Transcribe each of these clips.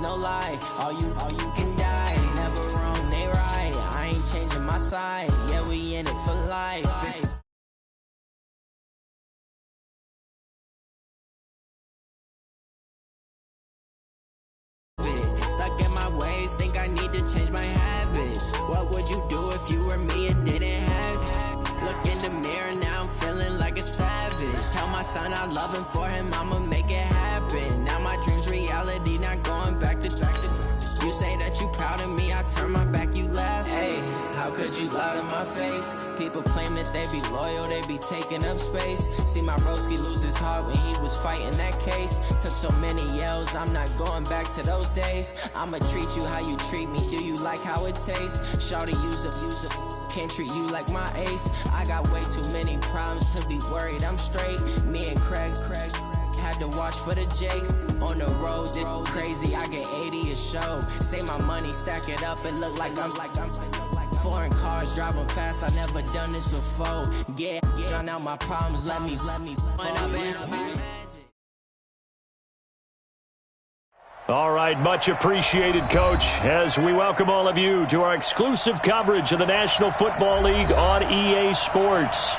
no lie. All you can die. Never wrong, they right. I ain't changing my side. Yeah, we in it for life. Stuck in my ways, think I need to change my habits. What would you do if you were me and didn't have it? Look in the mirror, now I'm feeling like a savage. Tell my son I love him, for him I'ma make it happen. Now my dream's reality, not going back to. You say that you proud of me, I turn my back, you laugh. Hey, how could you lie to my face? People claim that they be loyal, they be taking up space. See my broski lose his heart when he was fighting that case. Took so many yells, I'm not going back to those days. I'ma treat you how you treat me, do you like how it tastes? Shawty, use up, can't treat you like my ace. I got way too many problems to be worried, I'm straight. Me and Craig had to watch for the Jakes. On the road, this crazy, I get 80 a show. Say my money, stack it up, and look like I'm foreign cars, driving fast, I never done this before. Get drown out my problems, let me find up and All right, much appreciated, Coach, as we welcome all of you to our exclusive coverage of the National Football League on EA Sports.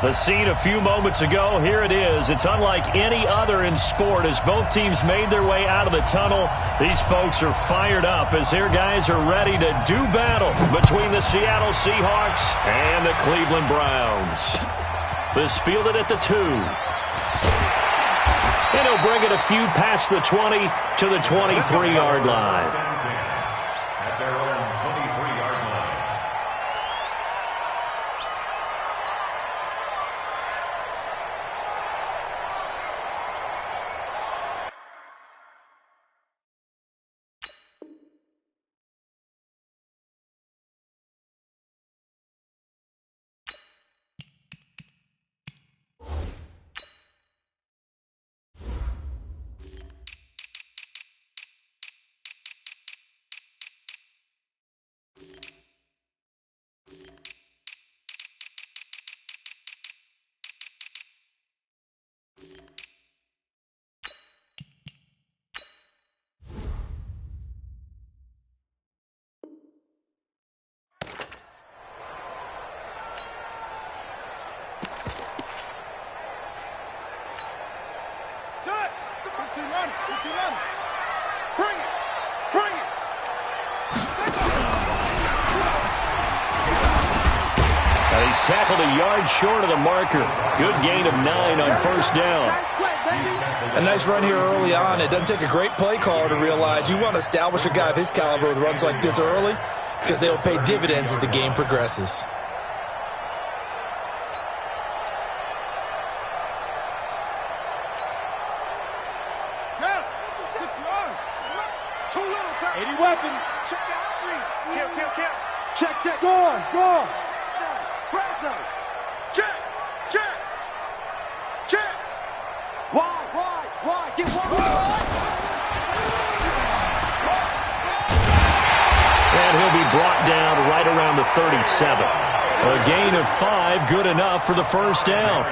The scene a few moments ago, here it is. It's unlike any other in sport as both teams made their way out of the tunnel. These folks are fired up as their guys are ready to do battle between the Seattle Seahawks and the Cleveland Browns. This fielded at the 2. And he'll bring it a few past the 20 to the 23-yard line. At their own 23-yard line. He's tackled a yard short of the marker. Good gain of 9 on first down. A nice run here early on. It doesn't take a great play caller to realize you want to establish a guy of his caliber with runs like this early because they'll pay dividends as the game progresses. Check. Go on. Check. Why? Get one wide. And he'll be brought down right around the 37. A gain of 5, good enough for the first down.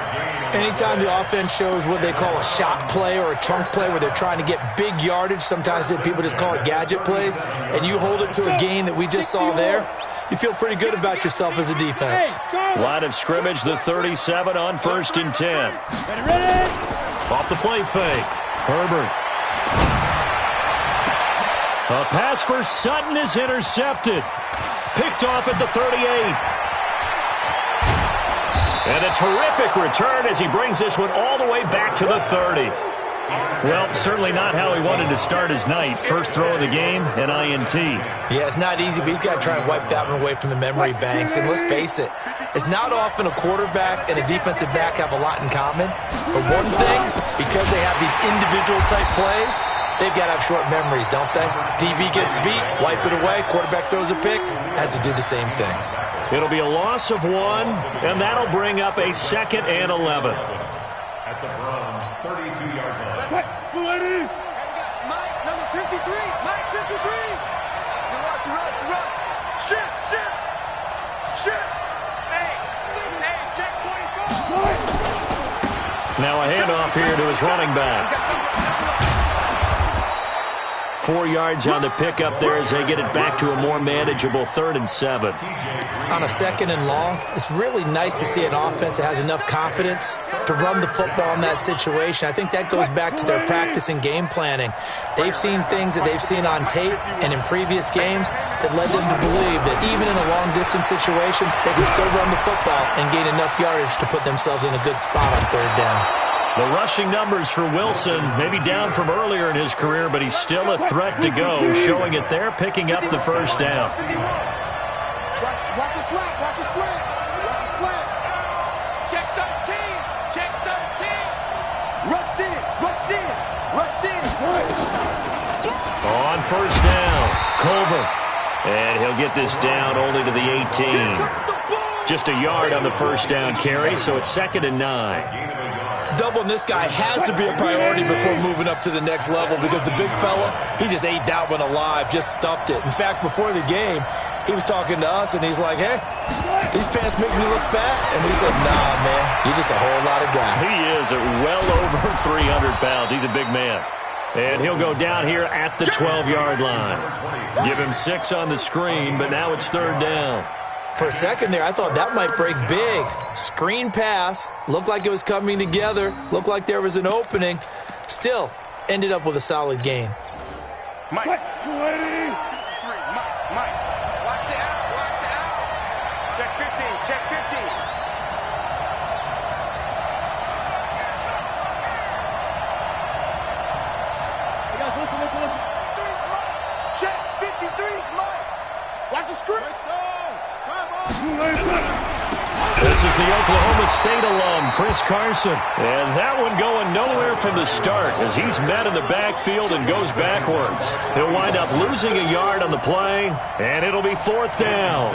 Anytime the offense shows what they call a shot play or a chunk play where they're trying to get big yardage, sometimes people just call it gadget plays, and you hold it to a gain that we just saw there, you feel pretty good about yourself as a defense. Line of scrimmage, the 37 on 1st and 10. Ready. Off the play fake. Herbert. A pass for Sutton is intercepted. Picked off at the 38. And a terrific return as he brings this one all the way back to the 30. Well, certainly not how he wanted to start his night. First throw of the game, an INT. Yeah, it's not easy, but he's got to try and wipe that one away from the memory banks. And let's face it, it's not often a quarterback and a defensive back have a lot in common. But one thing, because they have these individual type plays, they've got to have short memories, don't they? DB gets beat, wipe it away, quarterback throws a pick, has to do the same thing. It'll be a loss of 1, and that'll bring up a 2nd and 11. At the Browns' 32-yard line. That's it. Lady. Mike, number 53. Mike, 53. Run. Shit. Hey, check 24. Now a handoff here to his running back. 4 yards on the pickup there as they get it back to a more manageable 3rd and 7. On a 2nd and long, it's really nice to see an offense that has enough confidence to run the football in that situation. I think that goes back to their practice and game planning. They've seen things that they've seen on tape and in previous games that led them to believe that even in a long-distance situation, they can still run the football and gain enough yardage to put themselves in a good spot on 3rd down. The rushing numbers for Wilson, maybe down from earlier in his career, but he's still a threat to go, showing it there, picking up the 1st down. Watch a slant, watch a slant, watch a slant. Check 13, check 13. Rush in, rush in, rush in. On 1st down, Culver. And he'll get this down only to the 18. Just a yard on the 1st down carry, so it's 2nd and 9. Doubling this guy has to be a priority before moving up to the next level because the big fella, he just ate that one alive, just stuffed it. In fact, before the game, he was talking to us, and he's like, hey, these pants make me look fat. And we said, nah, man, you're just a whole lot of guy. He is at well over 300 pounds. He's a big man. And he'll go down here at the 12-yard line. Give him 6 on the screen, but now it's 3rd down. For a second there, I thought that might break big. Screen pass. Looked like it was coming together. Looked like there was an opening. Still, ended up with a solid gain. Mike. Mike. Mike. Watch the out. Watch the out. Check 15. Check 15. Hey, guys, listen. Check 53's Mike. Watch the screen. This is the Oklahoma State alum, Chris Carson. And that one going nowhere from the start as he's met in the backfield and goes backwards. He'll wind up losing a yard on the play, and it'll be 4th down.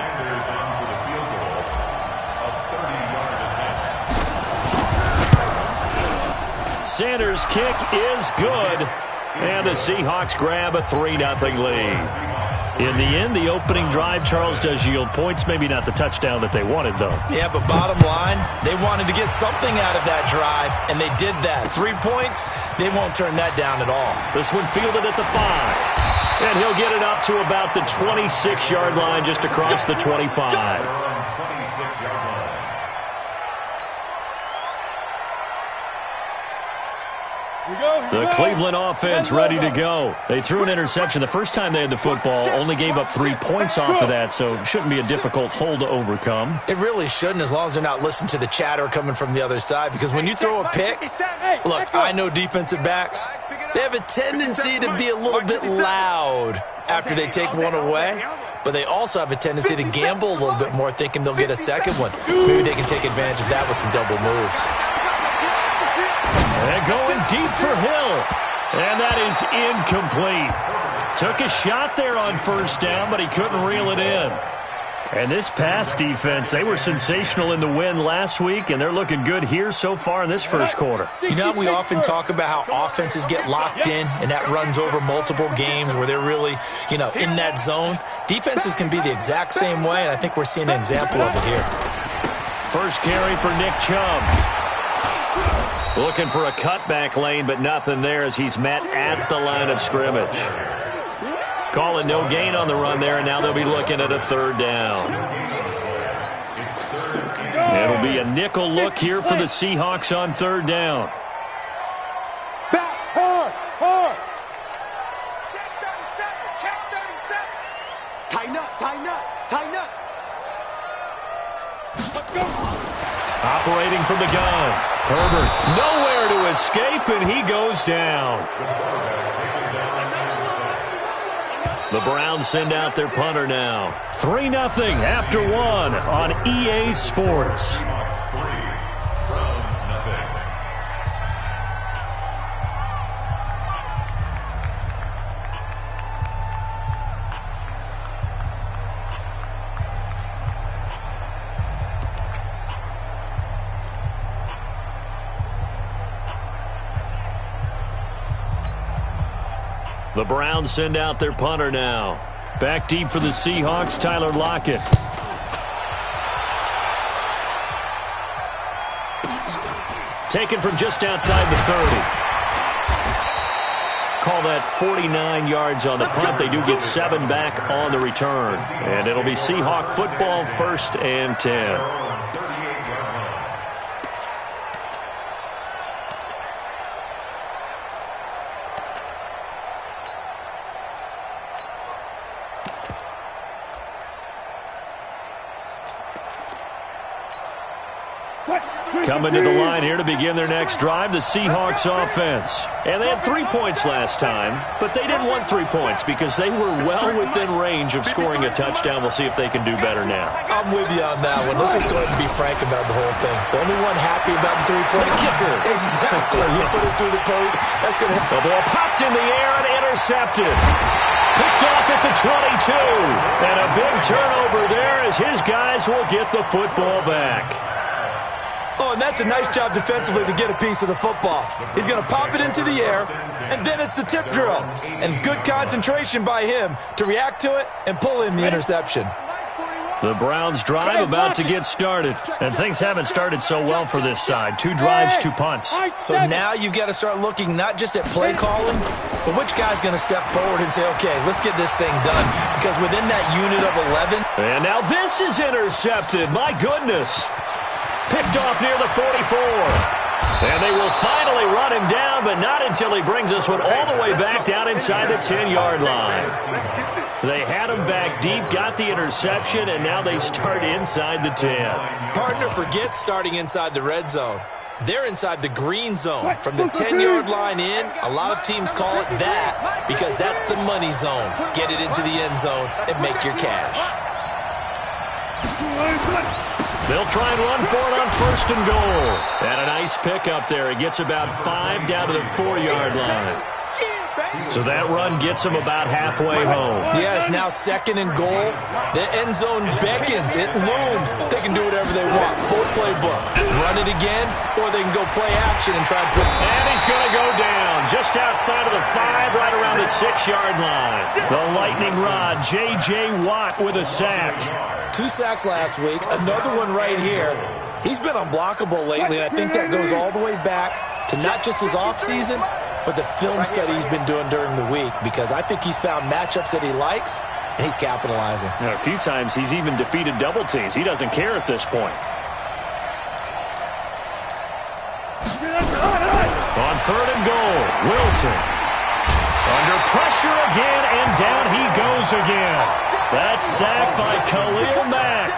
Sanders' kick is good, and the Seahawks grab a 3-0 lead. In the end, the opening drive, Charles, does yield points. Maybe not the touchdown that they wanted, though. Yeah, but bottom line, they wanted to get something out of that drive, and they did that. 3 points, they won't turn that down at all. This one fielded at the 5. And he'll get it up to about the 26-yard line, just across the 25. The Cleveland offense ready to go. They threw an interception the first time they had the football, only gave up 3 points off of that, so it shouldn't be a difficult hole to overcome. It really shouldn't, as long as they're not listening to the chatter coming from the other side, because when you throw a pick, look, I know defensive backs, they have a tendency to be a little bit loud after they take one away, but they also have a tendency to gamble a little bit more, thinking they'll get a second one. Maybe they can take advantage of that with some double moves. And going deep for Hill. And that is incomplete. Took a shot there on 1st down, but he couldn't reel it in. And this pass defense, they were sensational in the win last week, and they're looking good here so far in this first quarter. You know, we often talk about how offenses get locked in, and that runs over multiple games where they're really, in that zone. Defenses can be the exact same way, and I think we're seeing an example of it here. First carry for Nick Chubb. Looking for a cutback lane, but nothing there as he's met at the line of scrimmage. Calling no gain on the run there, and now they'll be looking at a 3rd down. It'll be a nickel look here for the Seahawks on 3rd down. Back, hard. Check 37, check 37. Tighten up. Let's go. Operating from the gun. Herbert nowhere to escape, and he goes down. The Browns send out their punter now. 3-0 after 1 on EA Sports. The Browns send out their punter now. Back deep for the Seahawks, Tyler Lockett. Taken from just outside the 30. Call that 49 yards on the punt. They do get 7 back on the return. And it'll be Seahawk football, 1st and 10. Coming to the line here to begin their next drive, the Seahawks offense. And they had 3 points last time, but they didn't want 3 points because they were well within range of scoring a touchdown. We'll see if they can do better now. I'm with you on that one. Let's just go ahead and be frank about the whole thing. The only one happy about the 3-point kicker. Exactly. You put it through the post. That's going to The ball popped in the air and intercepted. Picked off at the 22. And a big turnover there as his guys will get the football back. Oh, and that's a nice job defensively to get a piece of the football. He's going to pop it into the air, and then it's the tip drill. And good concentration by him to react to it and pull in the interception. The Browns drive about to get started. And things haven't started so well for this side. 2 drives, 2 punts. So now you've got to start looking not just at play calling, but which guy's going to step forward and say, okay, let's get this thing done. Because within that unit of 11. And now this is intercepted. My goodness. Picked off near the 44. And they will finally run him down, but not until he brings this one all the way back down inside the 10-yard line. They had him back deep, got the interception, and now they start inside the 10. Partner forgets starting inside the red zone. They're inside the green zone. From the 10-yard line in, a lot of teams call it that because that's the money zone. Get it into the end zone and make your cash. They'll try and run for it on 1st and goal. And a nice pick up there. It gets about 5 down to the 4-yard line. So that run gets them about halfway home. Yes, now 2nd and goal. The end zone beckons. It looms. They can do whatever they want. Full playbook. Run it again, or they can go play action and try and put it. And he's going to go down just outside of the 5, right around the 6-yard line. The lightning rod, J.J. Watt with a sack. 2 sacks last week. Another one right here. He's been unblockable lately, and I think that goes all the way back to not just his offseason, but the film study he's been doing during the week, because I think he's found matchups that he likes, and he's capitalizing. A few times he's even defeated double teams. He doesn't care at this point. On 3rd and goal, Wilson. Under pressure again, and down he goes again. That's sacked by Khalil Mack.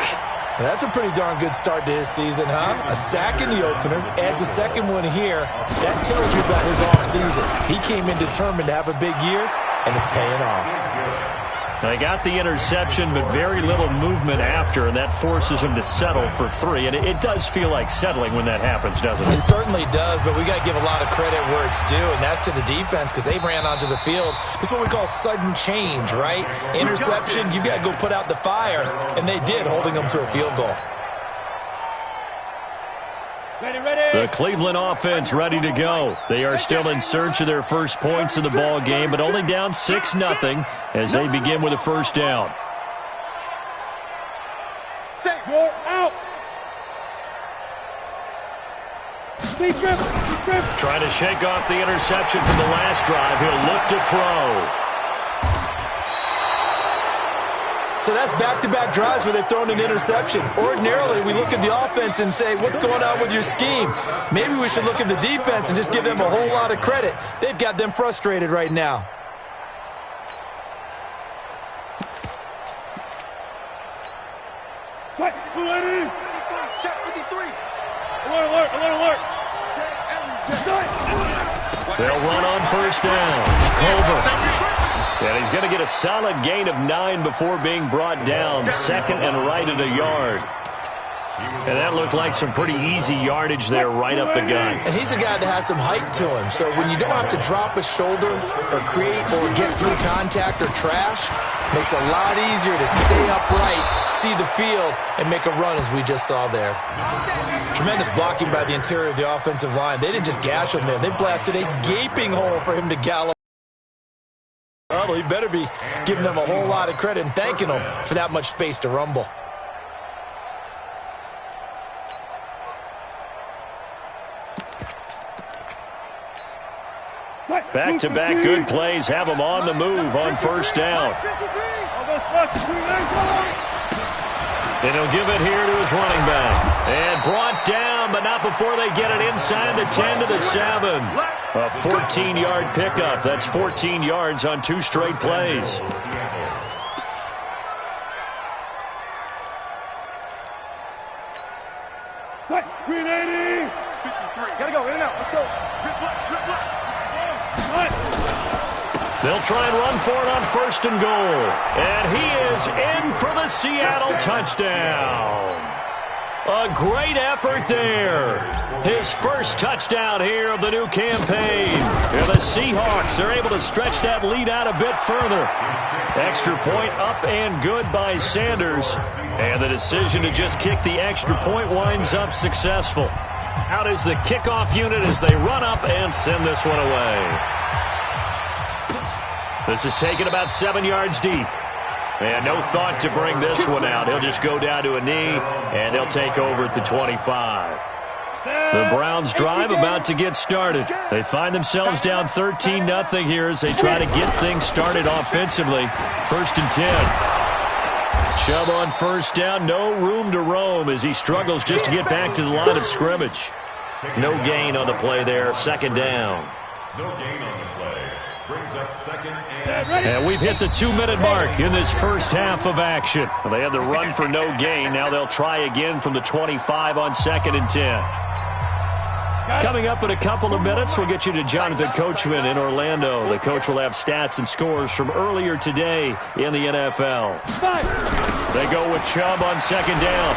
That's a pretty darn good start to his season, huh? A sack in the opener, adds a 2nd one here. That tells you about his offseason. He came in determined to have a big year, and it's paying off. They got the interception, but very little movement after, and that forces him to settle for 3. And it does feel like settling when that happens, doesn't it? It certainly does, but we got to give a lot of credit where it's due, and that's to the defense, because they ran onto the field. This is what we call sudden change, right? Interception, you've got to go put out the fire, and they did, holding them to a field goal. The Cleveland offense ready to go. They are still in search of their first points in the ball game, but only down 6-0 as they begin with a 1st down. Out. Trying to shake off the interception from the last drive. He'll look to throw. So that's back-to-back drives where they've thrown an interception. Ordinarily, we look at the offense and say, what's going on with your scheme? Maybe we should look at the defense and just give them a whole lot of credit. They've got them frustrated right now. Check 53. Alert. They'll run on 1st down. Culver. And he's going to get a solid gain of 9 before being brought down. 2nd and right at a yard. And that looked like some pretty easy yardage there right up the gut. And he's a guy that has some height to him. So when you don't have to drop a shoulder or create or get through contact or trash, makes it a lot easier to stay upright, see the field, and make a run as we just saw there. Tremendous blocking by the interior of the offensive line. They didn't just gash him there. They blasted a gaping hole for him to gallop. Well, he better be giving them a whole lot of credit and thanking them for that much space to rumble. Back-to-back good plays have them on the move on first down. And he'll give it here to his running back. And brought down, but not before they get it inside the 10 to the 7. A 14-yard pickup. That's 14 yards on 2 straight plays. Green 80. 53. Gotta go, in and out. Let's go. Rip left. They'll try and run for it on first and goal. And he is in for the Seattle touchdown. A great effort there. His first touchdown here of the new campaign. And the Seahawks are able to stretch that lead out a bit further. Extra point up and good by Sanders. And the decision to just kick the extra point winds up successful. Out is the kickoff unit as they run up and send this one away. This is taken about 7 yards deep. And no thought to bring this one out. He'll just go down to a knee, and they'll take over at the 25. The Browns drive about to get started. They find themselves down 13-0 here as they try to get things started offensively. First and 10. Chubb on first down. No room to roam as he struggles just to get back to the line of scrimmage. No gain on the play there. Second down. No gain on the play. Brings up second and... And we've hit the 2-minute mark in this first half of action. They had the run for no gain. Now they'll try again from the 25 on second and 10. Coming up in a couple of minutes, we'll get you to Jonathan Coachman in Orlando. The coach will have stats and scores from earlier today in the NFL. They go with Chubb on second down.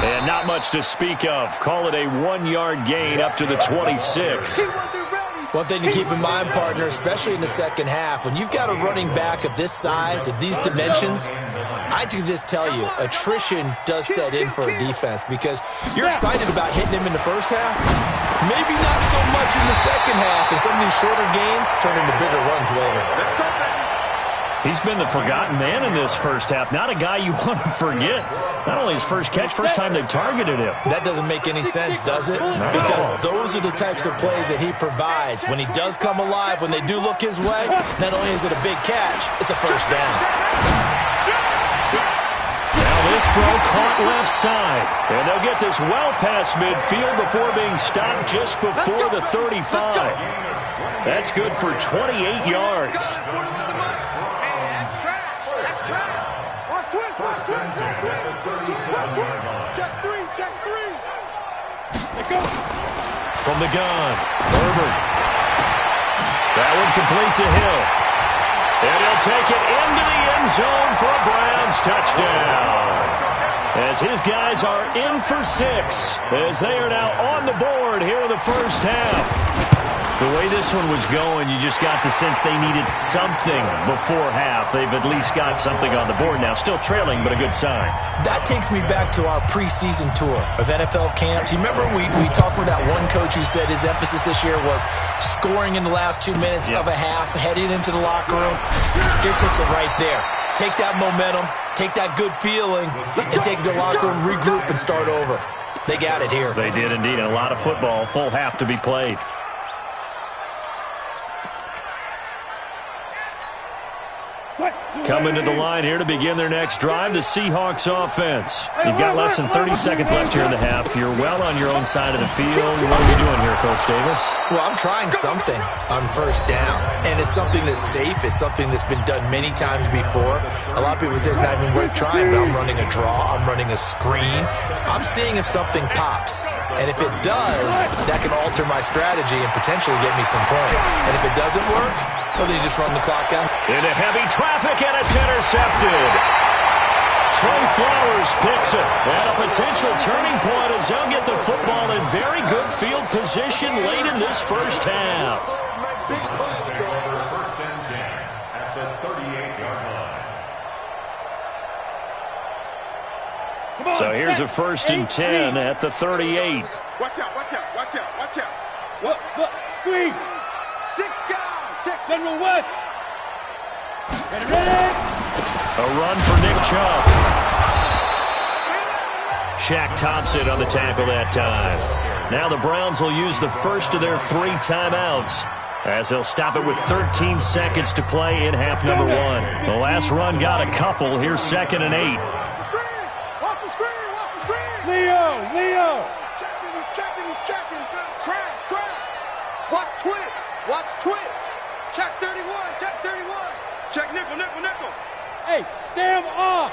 And not much to speak of. Call it a 1-yard gain up to the 26. One thing to keep in mind, partner, especially in the second half, when you've got a running back of this size, of these dimensions, I can just tell you, attrition does set in for a defense because you're excited about hitting him in the first half. Maybe not so much in the second half, and some of these shorter gains turn into bigger runs later. He's been the forgotten man in this first half. Not a guy you want to forget. Not only his first catch, first time they've targeted him. That doesn't make any sense, does it? Because those are the types of plays that he provides. When he does come alive, when they do look his way, not only is it a big catch, it's a first down. Now this throw caught left side. And they'll get this well past midfield before being stopped just before the 35. That's good for 28 yards. From the gun, Herbert. That one complete to Hill. And he'll take it into the end zone for a Browns touchdown. As his guys are in for 6, as they are now on the board here in the first half. The way this one was going, you just got the sense they needed something before half. They've at least got something on the board now. Still trailing, but a good sign. That takes me back to our preseason tour of NFL camps. You remember we talked with that one coach who said his emphasis this year was scoring in the last 2 minutes of a half, heading into the locker room. This hits it right there. Take that momentum, take that good feeling, and take the locker room, regroup, and start over. They got it here. They did indeed. A lot of football, full half to be played. Coming to the line here to begin their next drive, the Seahawks offense. You've got less than 30 seconds left here in the half. You're well on your own side of the field. What are we doing here, Coach Davis? Well, I'm trying something on first down, and it's something that's safe. It's something that's been done many times before. A lot of people say it's not even worth trying, but I'm running a draw. I'm running a screen. I'm seeing if something pops, and if it does, that can alter my strategy and potentially get me some points. And if it doesn't work, well, then you just run the clock out. Into heavy traffic, and it's intercepted. Trey Flowers picks it. And a potential turning point as they'll get the football in very good field position late in this first half. First and 10 at the 38-yard line. So here's a first and 10 at the 38. Watch out, watch out, watch out, watch out. Look, squeeze. Sit down. Check General West. Ready. A run for Nick Chubb. Shaq Thompson on the tackle that time. Now the Browns will use the first of their 3 timeouts, as they'll stop it with 13 seconds to play in half number 1. The last run got a couple. Here's 2nd and 8. Watch the screen. Leo. He's checking. Crash. Watch twits. Check 31. Check nickel. Hey, Sam off.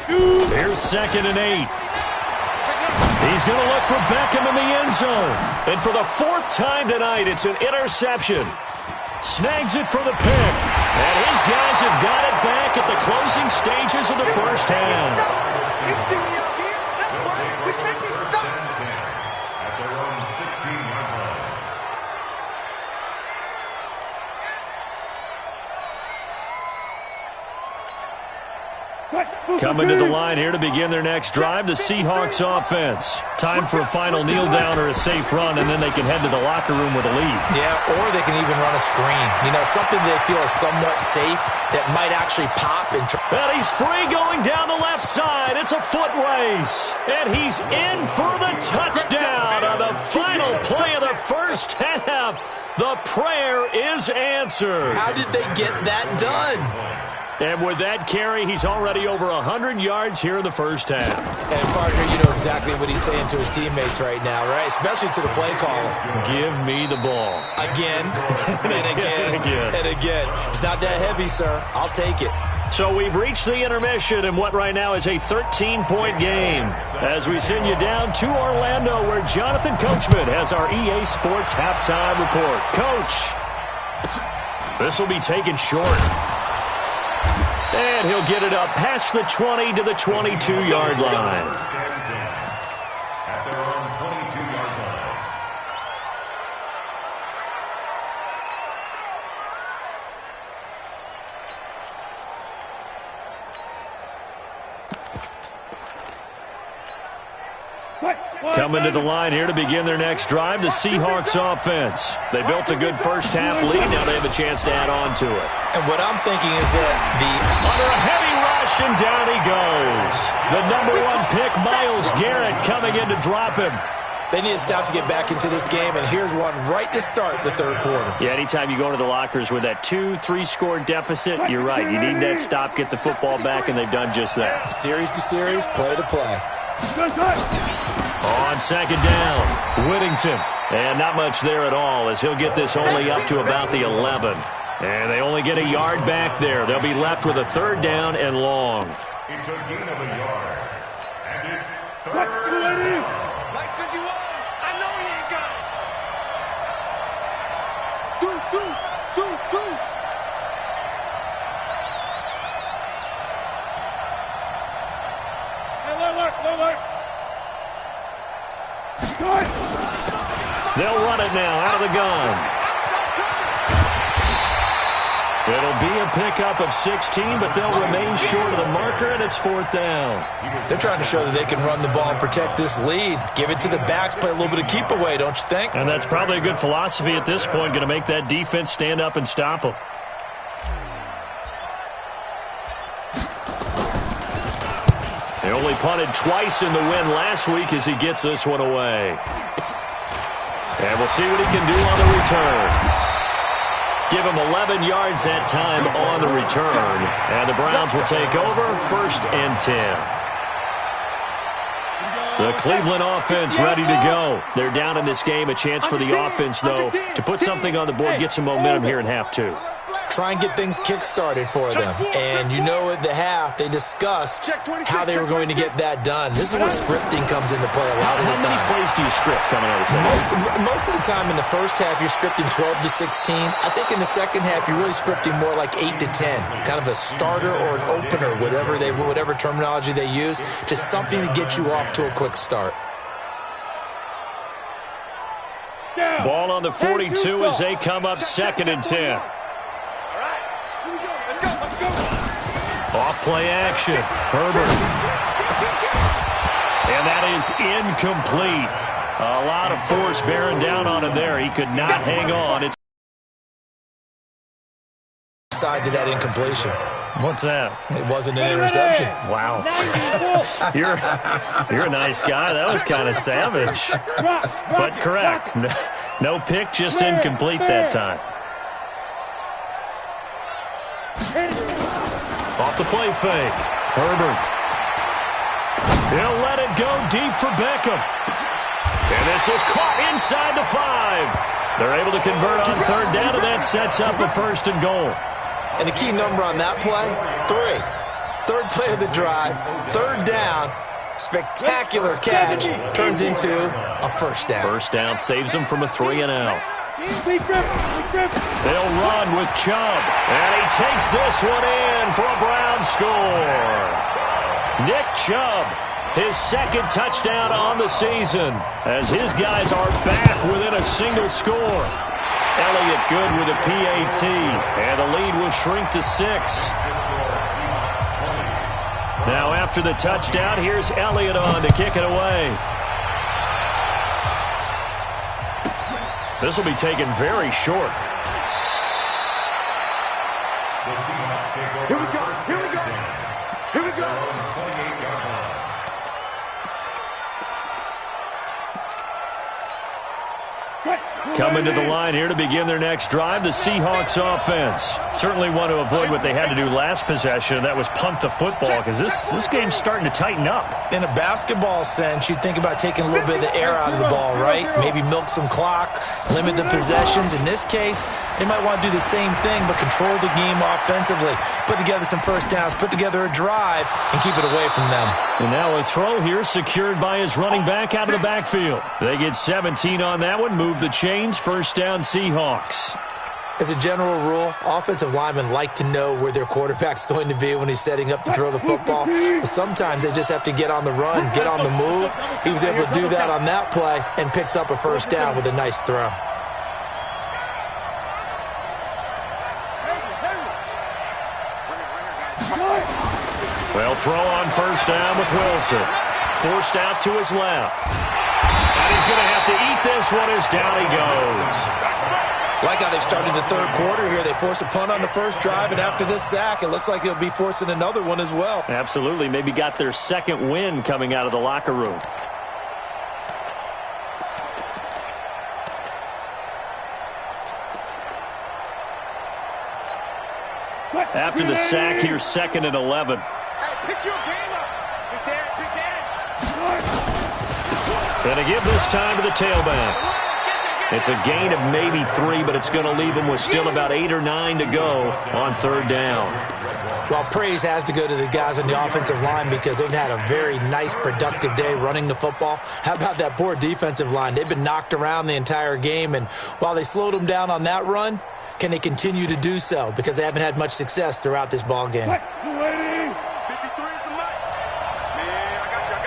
Shoot. Here's 2nd and 8. He's going to look for Beckham in the end zone. And for the 4th time tonight, it's an interception. Snags it for the pick. And his guys have got it back at the closing stages of the first half. You see me out here? That's right. We can't be stopped. At their own 16-yard line. Coming to the line here to begin their next drive, the Seahawks offense. Time for a final kneel down or a safe run, and then they can head to the locker room with a lead. Yeah, or they can even run a screen. Something they feel is somewhat safe that might actually pop. And he's free going down the left side. It's a foot race. And he's in for the touchdown on the final play of the first half. The prayer is answered. How did they get that done? And with that carry, he's already over 100 yards here in the first half. And, partner, you know exactly what he's saying to his teammates right now, right? Especially to the play caller. Give me the ball. Again, and again, and again. It's not that heavy, sir. I'll take it. So we've reached the intermission in what right now is a 13-point game, as we send you down to Orlando, where Jonathan Coachman has our EA Sports halftime report. Coach, this will be taken short. And he'll get it up past the 20 to the 22-yard line. At their own 22-yard line. Coming to the line here to begin their next drive, the Seahawks offense. They built a good first-half lead. Now they have a chance to add on to it. And what I'm thinking is that under a heavy rush, and down he goes. The number 1 pick, Myles Garrett, coming in to drop him. They need to stop to get back into this game, and here's one right to start the third quarter. Yeah, anytime you go into the lockers with that 2-3 score deficit, you're right. You need that stop, get the football back, and they've done just that. Series to series, play to play. On 2nd down, Whittington. And not much there at all, as he'll get this only up to about the 11. And they only get a yard back there. They'll be left with a 3rd down and long. It's a gain of a yard. And it's 3rd down. Like 51. I know he ain't got it. Deuce. Hey, alert. They'll run it now out of the gun. It'll be a pickup of 16, but they'll remain short of the marker, and it's 4th down. They're trying to show that they can run the ball and protect this lead. Give it to the backs, play a little bit of keep away, don't you think? And that's probably a good philosophy at this point, going to make that defense stand up and stop them. They only punted twice in the win last week as he gets this one away. And we'll see what he can do on the return. Give him 11 yards that time on the return. And the Browns will take over 1st and 10. The Cleveland offense ready to go. They're down in this game. A chance for the offense, though, to put something on the board, get some momentum here in half 2. Try and get things kick-started for them. And you know at the half, they discussed how they were going to get that done. This is where scripting comes into play a lot of the time. How many plays do you script coming out of the second? Most of the time in the first half, you're scripting 12 to 16. I think in the second half, you're really scripting more like 8 to 10. Kind of a starter or an opener, whatever terminology they use, just something to get you off to a quick start. Ball on the 42 as they come up 2nd and 10. Off play action. Herbert. And that is incomplete. A lot of force bearing down on him there. He could not hang on. It's side to that incompletion. What's that? It wasn't an interception. Wow. You're a nice guy. That was kind of savage. But correct. No pick, just incomplete that time. Off the play fake. Herbert. He'll let it go deep for Beckham. And this is caught inside the 5. They're able to convert on third down, and that sets up a 1st and goal. And the key number on that play, 3. Third play of the drive, 3rd down, spectacular catch, turns into a 1st down. 1st down saves them from a 3-and-out. They'll run with Chubb, and he takes this one in for a Brown score. Nick Chubb, his 2nd touchdown on the season, as his guys are back within a single score. Elliott good with a PAT, and the lead will shrink to 6. Now after the touchdown, here's Elliott on to kick it away. This will be taken very short. Here we go. Here we go. Here we go. Coming to the line here to begin their next drive, the Seahawks offense. Certainly want to avoid what they had to do last possession, and that was punt the football, because this game's starting to tighten up. In a basketball sense, you think about taking a little bit of the air out of the ball, right? Maybe milk some clock, limit the possessions. In this case, they might want to do the same thing, but control the game offensively. Put together some 1st downs, put together a drive, and keep it away from them. And now a throw here secured by his running back out of the backfield. They get 17 on that one, move the chains, 1st down Seahawks. As a general rule, offensive linemen like to know where their quarterback's going to be when he's setting up to throw the football. But sometimes they just have to get on the run, get on the move. He was able to do that on that play and picks up a 1st down with a nice throw. Well, throw on 1st down with Wilson. Forced out to his left. And he's going to have to eat this one as down he goes. Like how they've started the 3rd quarter here. They force a punt on the 1st drive, and after this sack, it looks like they'll be forcing another one as well. Absolutely. Maybe got their 2nd win coming out of the locker room. After the sack, here's 2nd and 11. Hey, pick your game up. Big edge. Going to give this time to the tailback. It's a gain of maybe 3, but it's going to leave them with still about 8 or 9 to go on 3rd down. Well, praise has to go to the guys on the offensive line because they've had a very nice, productive day running the football. How about that poor defensive line? They've been knocked around the entire game, and while they slowed them down on that run, can they continue to do so? Because they haven't had much success throughout this ball game. 53 is the mic. Man, I got you.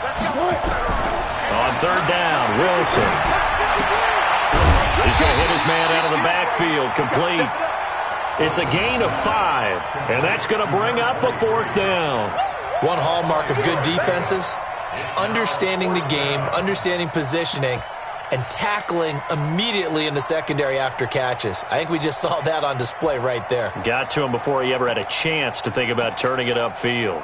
Let's go. On 3rd down, Wilson. He's going to hit his man out of the backfield, complete. It's a gain of 5, and that's going to bring up a 4th down. One hallmark of good defenses is understanding the game, understanding positioning, and tackling immediately in the secondary after catches. I think we just saw that on display right there. Got to him before he ever had a chance to think about turning it upfield.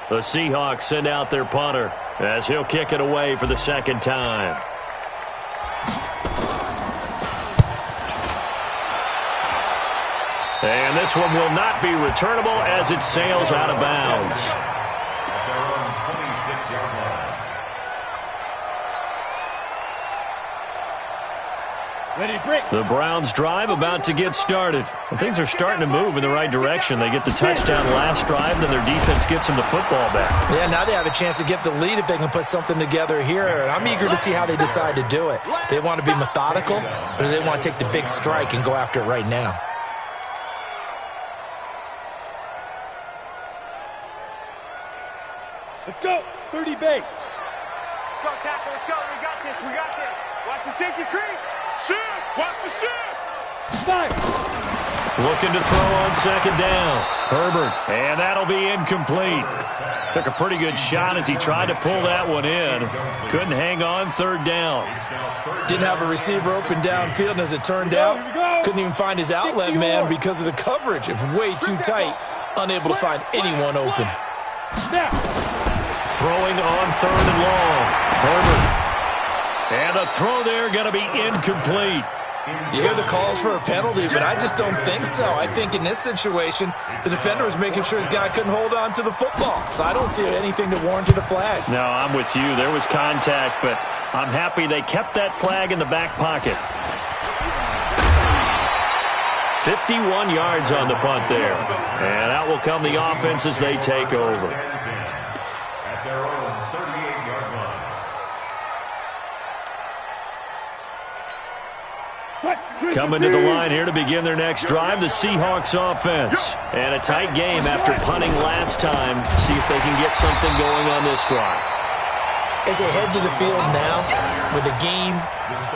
The Seahawks send out their punter as he'll kick it away for the 2nd time. And this one will not be returnable as it sails out of bounds. The Browns drive about to get started. And things are starting to move in the right direction. They get the touchdown last drive, then their defense gets them the football back. Yeah, now they have a chance to get the lead if they can put something together here. And I'm eager to see how they decide to do it. Do they want to be methodical, or do they want to take the big strike and go after it right now? Let's go. 30 base. Go tackle. let's go. We got this. We got this. Watch the safety creep. Shift. Watch the shift. Fight. Looking to throw on second down. Herbert, and that'll be incomplete. Took a pretty good shot as he tried to pull that one in. Couldn't hang on third down. Didn't have a receiver open downfield, and as it turned out, couldn't even find his outlet man because of the coverage. It was way too tight, unable to find anyone open. Throwing on third and long. Herbert. And the throw there going to be incomplete. You hear the calls for a penalty, but I just don't think so. I think in this situation, the defender was making sure his guy couldn't hold on to the football. So I don't see anything that warranted a flag. No, I'm with you. There was contact, but I'm happy they kept that flag in the back pocket. 51 yards on the punt there. And out will come the offense as they take over. At their own 38-yard line. Coming to the line here to begin their next drive, the Seahawks offense. And a tight game after punting last time. See if they can get something going on this drive. As they head to the field now, with the game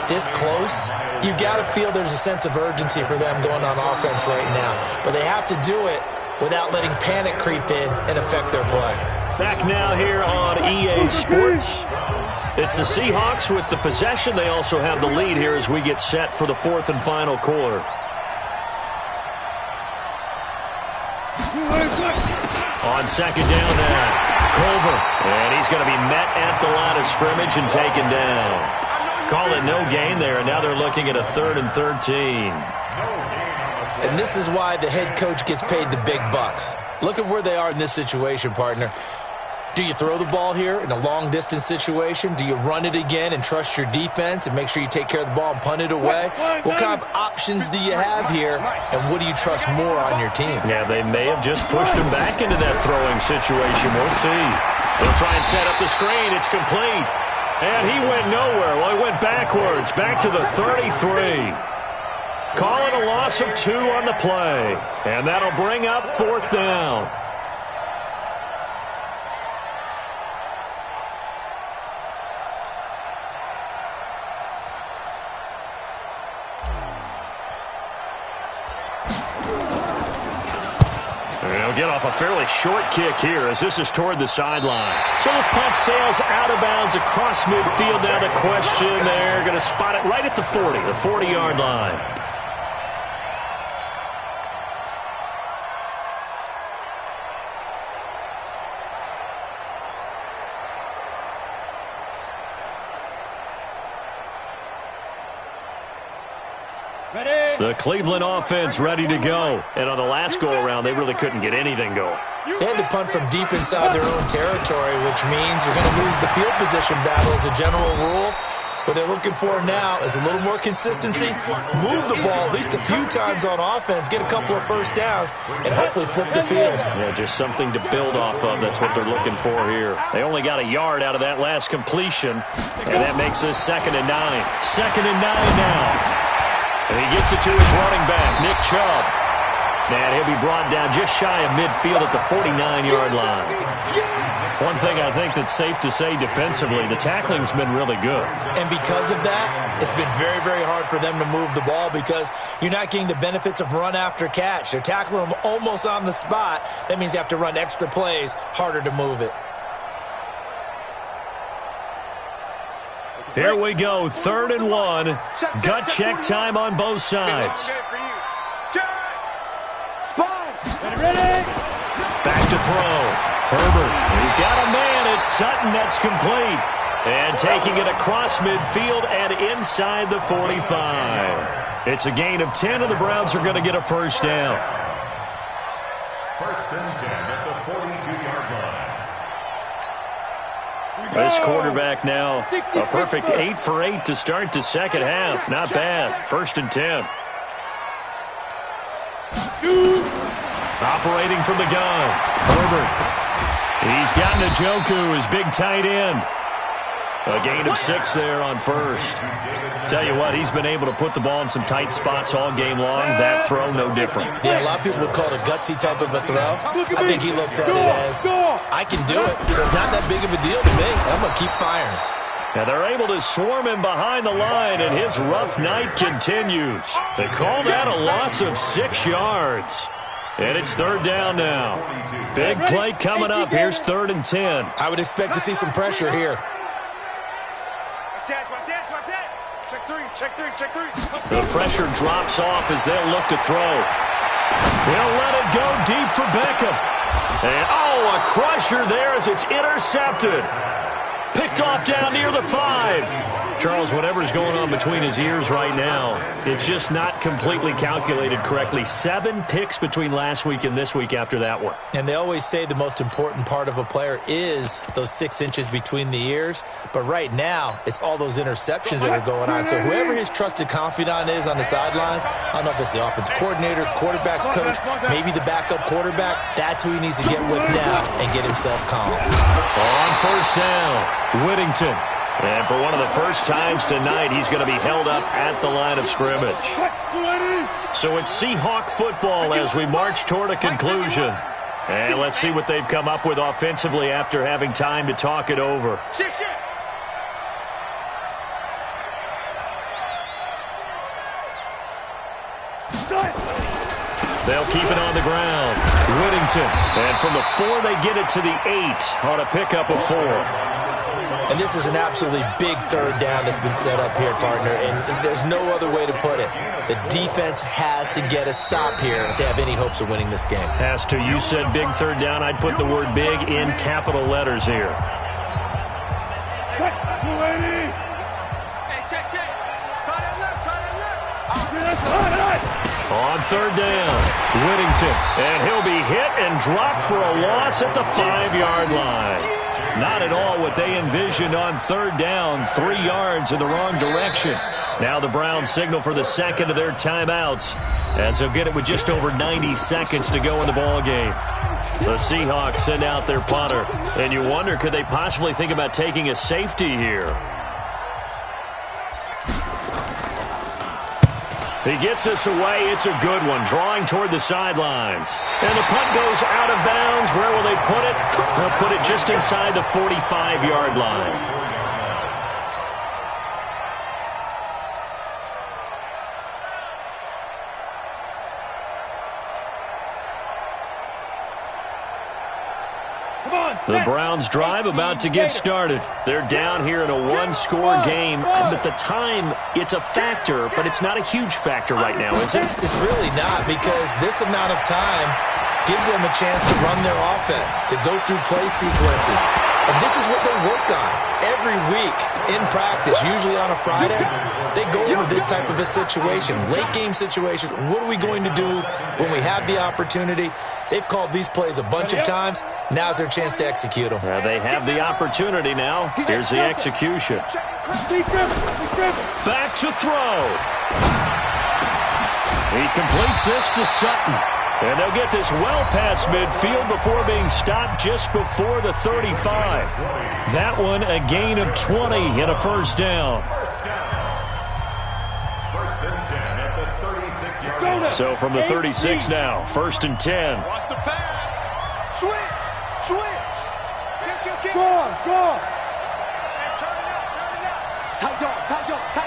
this close, you've got to feel there's a sense of urgency for them going on offense right now. But they have to do it without letting panic creep in and affect their play. Back now here on EA Sports. It's the Seahawks with the possession. They also have the lead here as we get set for the fourth and final quarter. On second down now, Culver. And he's going to be met at the line of scrimmage and taken down. Call it no gain there, and now they're looking at a 3rd and 13. And this is why the head coach gets paid the big bucks. Look at where they are in this situation, partner. Do you throw the ball here in a long-distance situation? Do you run it again and trust your defense and make sure you take care of the ball and punt it away? What kind of options do you have here, and what do you trust more on your team? Yeah, they may have just pushed him back into that throwing situation. We'll see. They'll try and set up the screen. It's complete. And he went nowhere. Well, he went backwards, back to the 33. Calling a loss of 2 on the play. And that'll bring up 4th down. They'll get off a fairly short kick here as this is toward the sideline. So this punt sails out of bounds across midfield. Now the question, they're going to spot it right at the 40, the 40-yard line. The Cleveland offense ready to go. And on the last go-around, they really couldn't get anything going. They had to punt from deep inside their own territory, which means you're going to lose the field position battle as a general rule. What they're looking for now is a little more consistency, move the ball at least a few times on offense, get a couple of first downs, and hopefully flip the field. Yeah, just something to build off of. That's what they're looking for here. They only got a yard out of that last completion, and that makes this 2nd and 9. 2nd and 9 now. And he gets it to his running back, Nick Chubb. And he'll be brought down just shy of midfield at the 49-yard line. One thing I think that's safe to say defensively, the tackling's been really good. And because of that, it's been very, very hard for them to move the ball because you're not getting the benefits of run after catch. They're tackling them almost on the spot. That means you have to run extra plays, harder to move it. Here we go, 3rd and 1. Gut check time on both sides. Back to throw. Herbert, he's got a man. It's Sutton. That's complete. And taking it across midfield and inside the 45. It's a gain of 10, and the Browns are going to get a first down. 1st and 10 at the 42-yard line. This quarterback now, a perfect 8 for 8 to start the second half. Not bad. 1st and 10. Operating from the gun. Herbert. He's got Njoku, his big tight end. A gain of 6 there on 1st. Tell you what, he's been able to put the ball in some tight spots all game long. That throw, no different. Yeah, a lot of people would call it a gutsy type of a throw. I think he looks at it as, I can do it, so it's not that big of a deal to me. I'm going to keep firing. And they're able to swarm him behind the line, and his rough night continues. They call that a loss of 6 yards. And it's third down now. Big play coming up. Here's 3rd and 10. I would expect to see some pressure here. Check three. The pressure drops off as they'll look to throw. They'll let it go deep for Beckham. And, a crusher there as it's intercepted. Picked off down near the 5. Charles, whatever's going on between his ears right now, it's just not completely calculated correctly. 7 picks between last week and this week after that one. And they always say the most important part of a player is those 6 inches between the ears. But right now, it's all those interceptions that are going on. So whoever his trusted confidant is on the sidelines, I don't know if it's the offense coordinator, the quarterback's coach, maybe the backup quarterback, that's who he needs to get with now and get himself calm. On first down, Whittington. And for one of the first times tonight, he's going to be held up at the line of scrimmage. So it's Seahawk football as we march toward a conclusion. And let's see what they've come up with offensively after having time to talk it over. They'll keep it on the ground. Whittington. And from the 4, they get it to the 8 on a pickup of 4. And this is an absolutely big third down that's been set up here, partner, and there's no other way to put it. The defense has to get a stop here if they have any hopes of winning this game. Has to. You said big third down. I'd put the word big in capital letters here. On third down, Whittington, and he'll be hit and dropped for a loss at the 5-yard line. Not at all what they envisioned on third down. 3 yards in the wrong direction. Now the Browns signal for the second of their timeouts as they'll get it with just over 90 seconds to go in the ballgame. The Seahawks send out their punter. And you wonder, could they possibly think about taking a safety here? He gets this away. It's a good one, drawing toward the sidelines. And the punt goes out of bounds. Where will they put it? They'll put it just inside the 45-yard line. The Browns drive about to get started. They're down here in a 1-score game, but the time, it's a factor, but it's not a huge factor right now, is it? It's really not, because this amount of time gives them a chance to run their offense, to go through play sequences. And this is what they work on every week in practice, usually on a Friday. They go over this type of a situation, late-game situation. What are we going to do when we have the opportunity? They've called these plays a bunch of times. Now's their chance to execute them. They have the opportunity now. Here's the execution. Back to throw. He completes this to Sutton. And they'll get this well past midfield before being stopped just before the 35. That one a gain of 20 and a first down. First and 10 at the 36-yard line. So from the 36 now, 1st and 10. Watch the pass. Switch. Go. Turn it up. Tight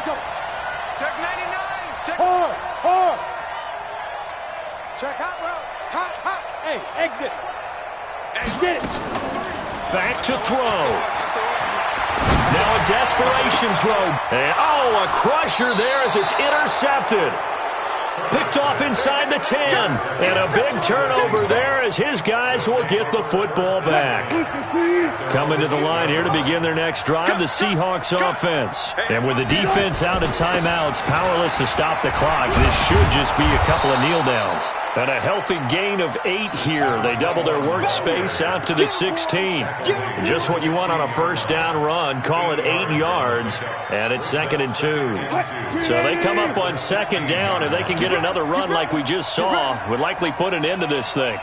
go. Check 99. Check. Hard. Check hot route. Hot. Hey, exit. Get it. Back to throw. Now a desperation throw. And, a crusher there as it's intercepted. Picked off inside the 10. And a big turnover there as his guys will get the football back. Coming to the line here to begin their next drive, the Seahawks offense. And with the defense out of timeouts, powerless to stop the clock, this should just be a couple of kneel downs. And a healthy gain of 8 here. They double their workspace out to the 16. Just what you want on a first down run. Call it 8 yards. And it's 2nd and 2. So they come up on 2nd down. If they can get another run like we just saw, would likely put an end to this thing.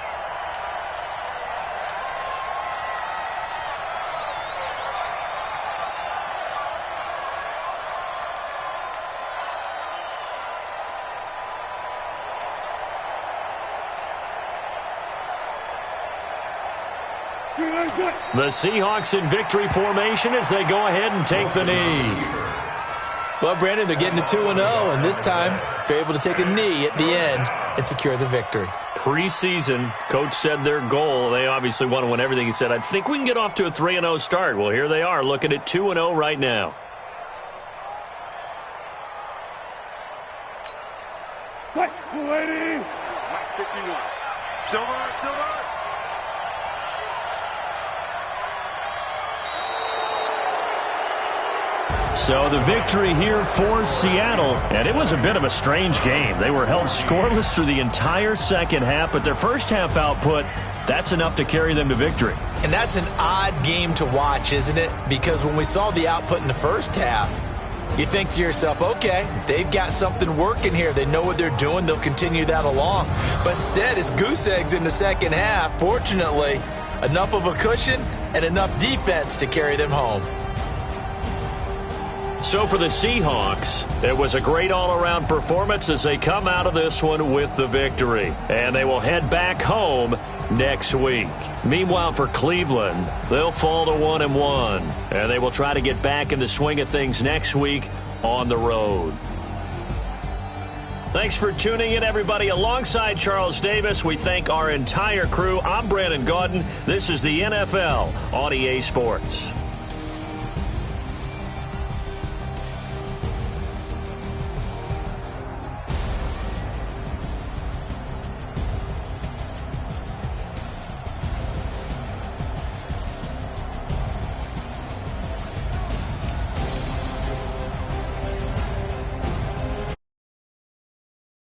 The Seahawks in victory formation as they go ahead and take the knee. Well, Brandon, they're getting to 2-0, and this time they're able to take a knee at the end and secure the victory. Preseason, Coach said their goal, they obviously want to win everything. He said, I think we can get off to a 3-0 start. Well, here they are looking at 2-0 right now. Quick, 280. 51. Silver. So the victory here for Seattle, and it was a bit of a strange game. They were held scoreless through the entire second half, but their first half output, that's enough to carry them to victory. And that's an odd game to watch, isn't it? Because when we saw the output in the first half, you think to yourself, okay, they've got something working here. They know what they're doing. They'll continue that along. But instead, it's goose eggs in the second half. Fortunately, enough of a cushion and enough defense to carry them home. So for the Seahawks, it was a great all-around performance as they come out of this one with the victory. And they will head back home next week. Meanwhile, for Cleveland, they'll fall to 1-1. And they will try to get back in the swing of things next week on the road. Thanks for tuning in, everybody. Alongside Charles Davis, we thank our entire crew. I'm Brandon Gaudin. This is the NFL on EA Sports.